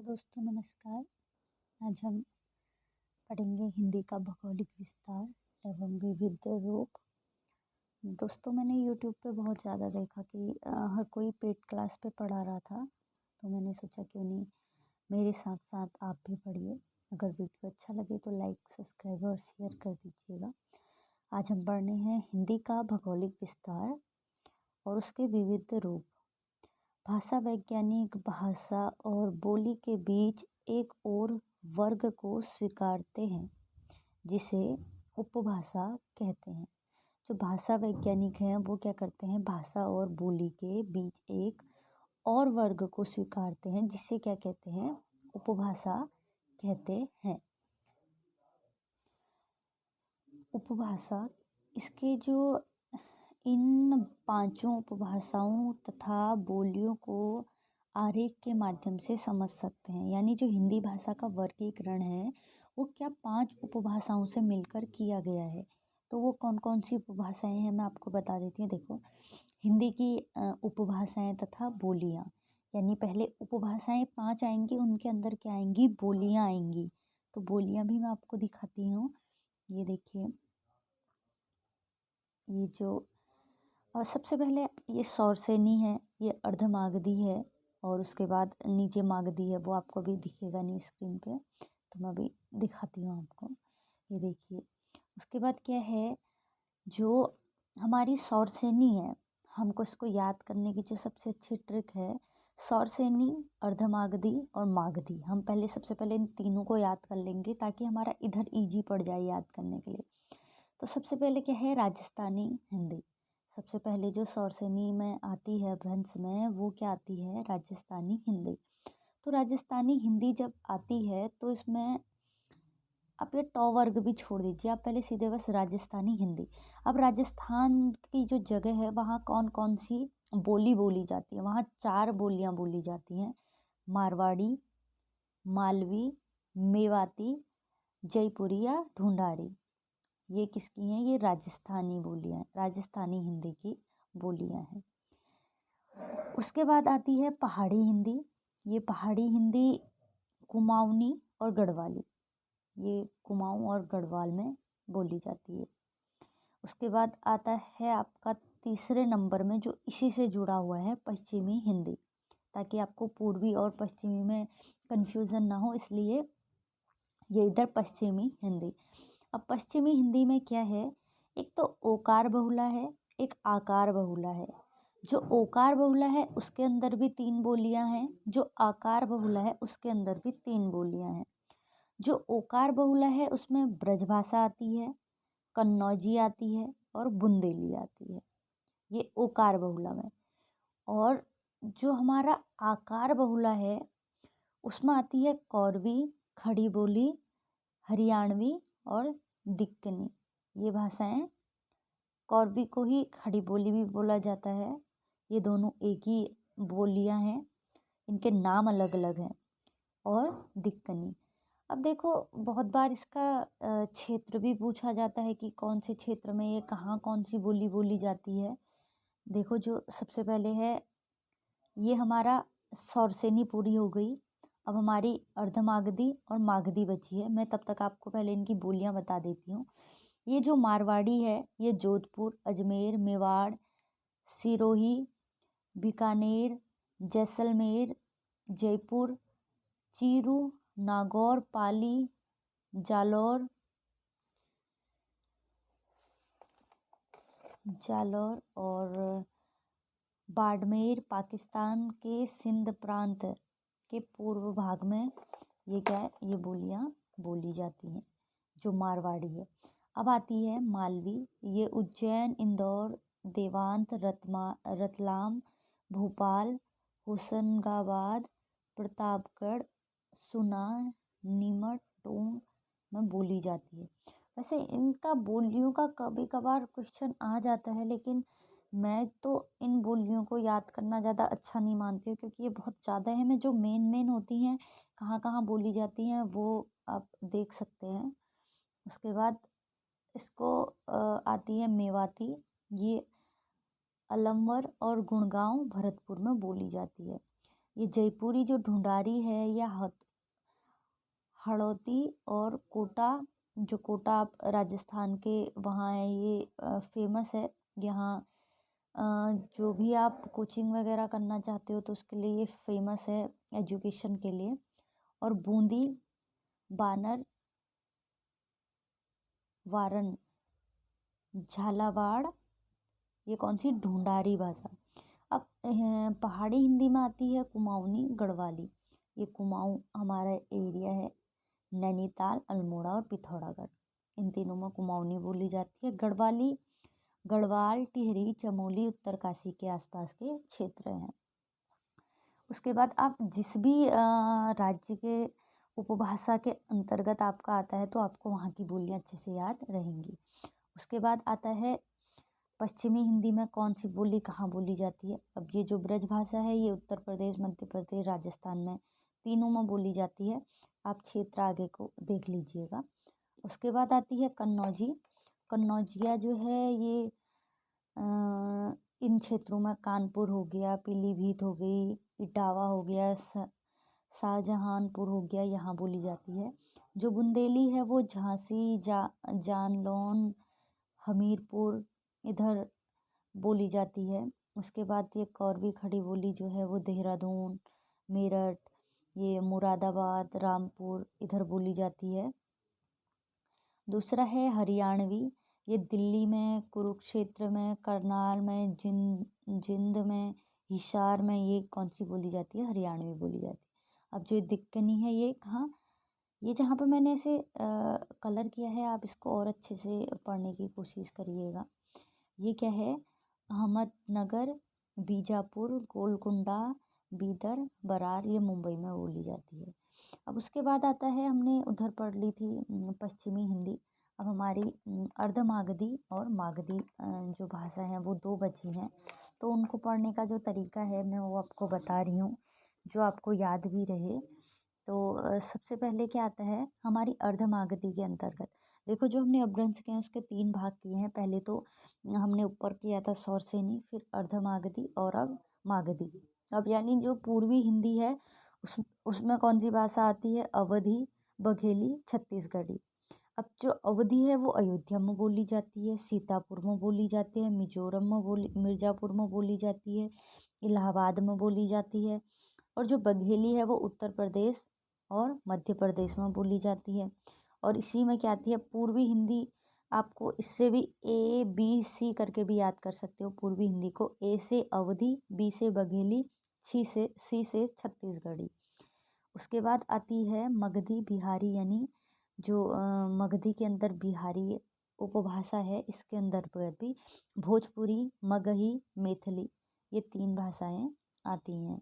दोस्तों नमस्कार। आज हम पढ़ेंगे हिंदी का भौगोलिक विस्तार एवं विविध रूप। दोस्तों मैंने यूट्यूब पे बहुत ज़्यादा देखा कि हर कोई पेड क्लास पे पढ़ा रहा था, तो मैंने सोचा क्यों नहीं मेरे साथ साथ आप भी पढ़िए। अगर वीडियो अच्छा लगे तो लाइक, सब्सक्राइब और शेयर कर दीजिएगा। आज हम पढ़ने हैं हिंदी का भौगोलिक विस्तार और उसके विविध रूप। भाषा वैज्ञानिक भाषा और बोली के बीच एक और वर्ग को स्वीकारते हैं जिसे उपभाषा कहते हैं। जो भाषा वैज्ञानिक हैं वो क्या करते हैं, भाषा और बोली के बीच एक और वर्ग को स्वीकारते हैं जिसे क्या कहते हैं, उपभाषा कहते हैं। उपभाषा इसके जो इन पांचों उपभाषाओं तथा बोलियों को आरेख के माध्यम से समझ सकते हैं। यानी जो हिंदी भाषा का वर्गीकरण है वो क्या 5 उपभाषाओं से मिलकर किया गया है। तो वो कौन कौन सी उपभाषाएं हैं मैं आपको बता देती हूँ। देखो, हिंदी की उपभाषाएं तथा बोलियाँ, यानी पहले उपभाषाएं 5 आएंगी, उनके अंदर क्या आएंगी, बोलियाँ आएंगी। तो बोलियाँ भी मैं आपको दिखाती हूँ। ये देखिए, ये जो और सबसे पहले ये सौरसेनी है, ये अर्धमागधी है और उसके बाद नीचे मागधी है, वो आपको भी दिखेगा नहीं स्क्रीन पे, तो मैं भी दिखाती हूँ आपको। ये देखिए, उसके बाद क्या है, जो हमारी सौरसेनी है, हमको इसको याद करने की जो सबसे अच्छी ट्रिक है, सौरसेनी, अर्धमागधी और मागधी। हम पहले सबसे पहले इन तीनों को याद कर लेंगे ताकि हमारा इधर इजी पड़ जाए याद करने के लिए। तो सबसे पहले क्या है, राजस्थानी हिंदी। सबसे पहले जो सौरसेनी में आती है भ्रंश में, वो क्या आती है, राजस्थानी हिंदी। तो राजस्थानी हिंदी जब आती है तो इसमें आप ये टॉ वर्ग भी छोड़ दीजिए, आप पहले सीधे बस राजस्थानी हिंदी। अब राजस्थान की जो जगह है वहाँ कौन कौन सी बोली बोली जाती है, वहाँ 4 बोलियाँ बोली जाती हैं। मारवाड़ी, मालवी, मेवाती, जयपुरी या ढूंढारी। ये किसकी हैं, ये राजस्थानी बोलियाँ, राजस्थानी हिंदी की बोलियाँ हैं। उसके बाद आती है पहाड़ी हिंदी। ये पहाड़ी हिंदी कुमाऊनी और गढ़वाली, ये कुमाऊँ और गढ़वाल में बोली जाती है। उसके बाद आता है आपका तीसरे नंबर में, जो इसी से जुड़ा हुआ है, पश्चिमी हिंदी। ताकि आपको पूर्वी और पश्चिमी में कन्फ्यूज़न ना हो, इसलिए ये इधर पश्चिमी हिंदी। अब पश्चिमी हिंदी में क्या है, एक तो ओकार बहुला है, एक आकार बहुला है। जो ओकार बहुला है उसके अंदर भी 3 बोलियां हैं, जो आकार बहुला है उसके अंदर भी 3 बोलियां हैं। जो ओकार बहुला है उसमें ब्रजभाषा आती है, कन्नौजी आती है और बुंदेली आती है, ये ओकार बहुला में। और जो हमारा आकार बहुला है उसमें आती है कौरवी, खड़ी बोली, हरियाणवी और दिक्कनी। ये भाषाएं, कौरवी को ही खड़ी बोली भी बोला जाता है। ये दोनों एक ही बोलियां हैं, इनके नाम अलग अलग हैं। और दिक्कनी, अब देखो बहुत बार इसका क्षेत्र भी पूछा जाता है कि कौन से क्षेत्र में ये कहाँ कौन सी बोली बोली जाती है। देखो, जो सबसे पहले है, ये हमारा सौरसेनी पूरी हो गई। अब हमारी अर्धमागधी और मागधी बची है। मैं तब तक आपको पहले इनकी बोलियां बता देती हूँ। ये जो मारवाड़ी है, ये जोधपुर, अजमेर, मेवाड़, सिरोही, बीकानेर, जैसलमेर, जयपुर, चीरू, नागौर, पाली, जालौर और बाड़मेर, पाकिस्तान के सिंध प्रांत के पूर्व भाग में ये क्या है, ये बोलियाँ बोली जाती हैं, जो मारवाड़ी है। अब आती है मालवी। ये उज्जैन, इंदौर, देवांत, रतलाम, भोपाल, होशंगाबाद, प्रतापगढ़, सुना, नीमच, टोंक में बोली जाती है। वैसे इनका बोलियों का कभी कभार क्वेश्चन आ जाता है, लेकिन मैं तो इन बोलियों को याद करना ज़्यादा अच्छा नहीं मानती हूँ, क्योंकि ये बहुत ज़्यादा है। मैं जो मेन होती हैं, कहाँ कहाँ बोली जाती हैं, वो आप देख सकते हैं। उसके बाद इसको आती है मेवाती। ये अलमवर और गुड़गांव, भरतपुर में बोली जाती है। ये जयपुरी जो ढूंढारी है या हड़ौती और कोटा, जो कोटा आप राजस्थान के वहाँ है, ये फेमस है। यहाँ अ, जो भी आप कोचिंग वगैरह करना चाहते हो तो उसके लिए ये फेमस है एजुकेशन के लिए। और बूंदी, बानर, वारन, झालावाड़, ये कौन सी, ढूंढारी भाषा। अब पहाड़ी हिंदी में आती है कुमाऊनी, गढ़वाली। ये कुमाऊँ हमारा एरिया है, नैनीताल, अल्मोड़ा और पिथौरागढ़, इन तीनों में कुमाऊनी बोली जाती है। गढ़वाली, गढ़वाल, टिहरी, चमोली, उत्तरकाशी के आसपास के क्षेत्र हैं। उसके बाद आप जिस भी राज्य के उपभाषा के अंतर्गत आपका आता है तो आपको वहाँ की बोलियाँ अच्छे से याद रहेंगी। उसके बाद आता है पश्चिमी हिंदी में कौन सी बोली कहाँ बोली जाती है। अब ये जो ब्रज भाषा है ये उत्तर प्रदेश, मध्य प्रदेश, राजस्थान में तीनों में बोली जाती है। आप क्षेत्र आगे को देख लीजिएगा। उसके बाद आती है कन्नौजी। कन्नौजिया जो है ये इन क्षेत्रों में कानपुर हो गया, पीलीभीत हो गई, इटावा हो गया, शाहजहानपुर हो गया, यहाँ बोली जाती है। जो बुंदेली है वो झांसी, जालौन, हमीरपुर, इधर बोली जाती है। उसके बाद ये कौरवी खड़ी बोली जो है वो देहरादून, मेरठ, ये मुरादाबाद, रामपुर, इधर बोली जाती है। दूसरा है हरियाणवी। ये दिल्ली में, कुरुक्षेत्र में, करनाल में, जिंद में, हिसार में ये कौन सी बोली जाती है, हरियाणवी बोली जाती है। अब जो दिक्कनी है ये कहाँ, ये जहाँ पे मैंने ऐसे कलर किया है आप इसको और अच्छे से पढ़ने की कोशिश करिएगा। ये क्या है, अहमदनगर, बीजापुर, गोलकुंडा, बीदर, बरार, ये मुंबई में बोली जाती है। अब उसके बाद आता है, हमने उधर पढ़ ली थी पश्चिमी हिंदी। अब हमारी अर्धमागधी और मागधी जो भाषा है वो दो बची हैं, तो उनको पढ़ने का जो तरीका है मैं वो आपको बता रही हूँ, जो आपको याद भी रहे। तो सबसे पहले क्या आता है हमारी अर्धमागधी के अंतर्गत। देखो जो हमने अपभ्रंश किए हैं उसके 3 भाग किए हैं। पहले तो हमने ऊपर किया था सौरसेनी, फिर अर्धमागधी और अब मागधी। अब यानी जो पूर्वी हिंदी है उसमें कौन सी भाषा आती है, अवधी, बघेली, छत्तीसगढ़ी। अब जो अवधी है वो अयोध्या में बोली जाती है, सीतापुर में बोली जाती है, मिजोरम में मिर्ज़ापुर में बोली जाती है, इलाहाबाद में बोली जाती है। और जो बघेली है वो उत्तर प्रदेश और मध्य प्रदेश में बोली जाती है। और इसी में क्या आती है पूर्वी हिंदी। आपको इससे भी ABC करके भी याद कर सकते हो पूर्वी हिंदी को। A से अवधी, B से बघेली, C से छत्तीसगढ़ी। उसके बाद आती है मगधी, बिहारी, यानी जो मगधी के अंदर बिहारी उपभाषा है, इसके अंदर भी भोजपुरी, मगही, मैथिली, ये 3 भाषाएं आती हैं।